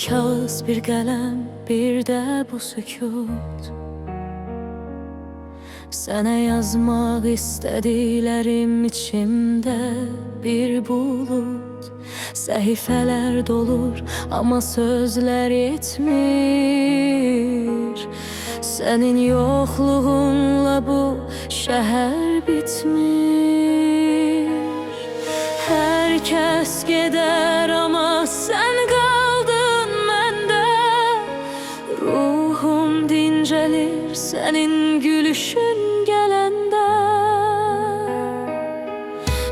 Bir kağıt, bir kalem, bir de bu sükut. Sənə yazmaq istədiklərim içimdə bir bulut. Səhifələr dolur, amma sözlər yetmir. Sənin yoxluğunla bu şəhər bitmir. Hər kəs gedər, amma sən qaldın məndə. Ruhum dincəlir sənin gülüşün gələndə.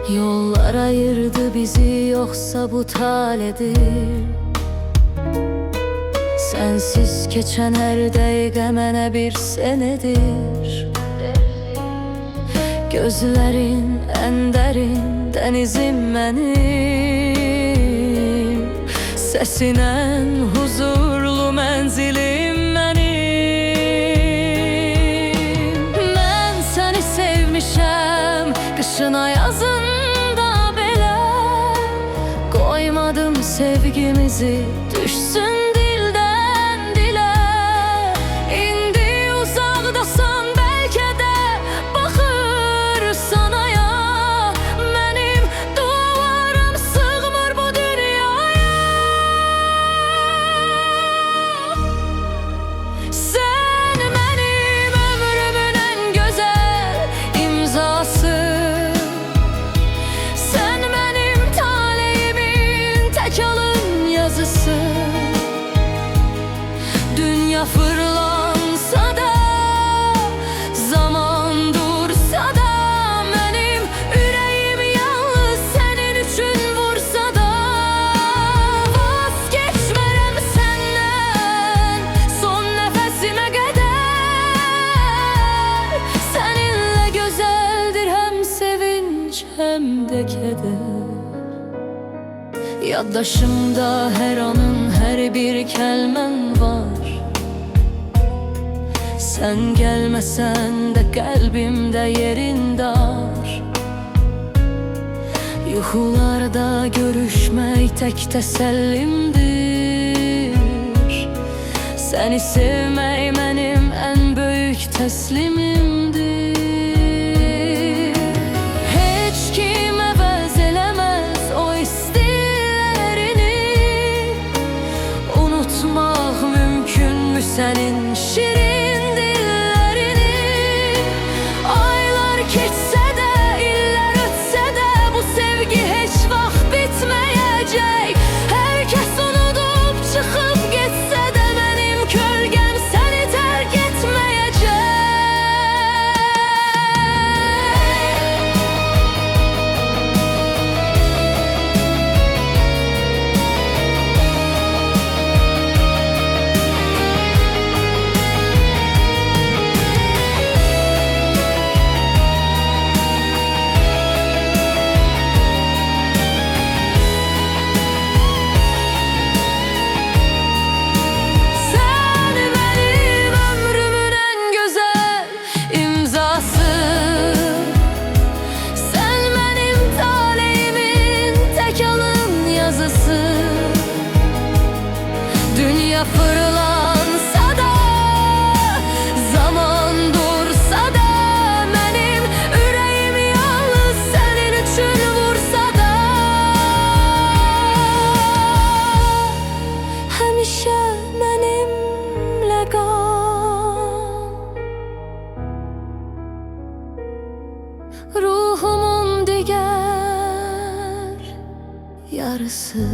Yollar ayırdı bizi, yoxsa bu taledir? Sensiz keçən hər dəqiqə mənə bir senedir. Gözlərin ən dərin dənizim mənim. Səsin ən huzurlu mənzilim mənim. Mən səni sevmişəm, qışına yazında belə. Qoymadım sevgimizi düşsün dildən dilə. İndi uzaqdasan, bəlkə də baxır sana ya. Mənim dualarım sığmır bu dünyaya. Sən mənim ömrümün ən gözəl imzası. Sən mənim taleyimin tək alın yazısı. Dünya fırlansa da, zaman dursa da, mənim ürəyim yalnız sənin üçün vursa da. Vazgeçmərəm səndən son nəfəsimə qədər. Səninlə gözəldir həm sevinç, həm də kədər. Yaddaşımda hər anın hər bir kəlmən var. Sən gəlməsən də qəlbimdə yerin dar. Yuxularda görüşmək tək təsəllimdir. Səni sevmək mənim ən böyük təslimimdir. Heç kim əvəz eləməz o istilərini. Unutmaq mümkünmü sənin şirin dillerini? Aylar keçsə də, illər ötsə də, bu sevgi heç vaxt bitməyəcək. Hər kəs unudub çıxıb getsə də, mənim kölgəm səni tərk etməyəcək. Sən mənim ömrümün ən gözəl imzası. Sən mənim taleyimin tək alın yazısı. Dünya fırlansa da, zaman dursa da, mənim ürəyim yalnız sənin üçün vursa da. Həmişə mənimlə qal. Ruhumun digər yarısı.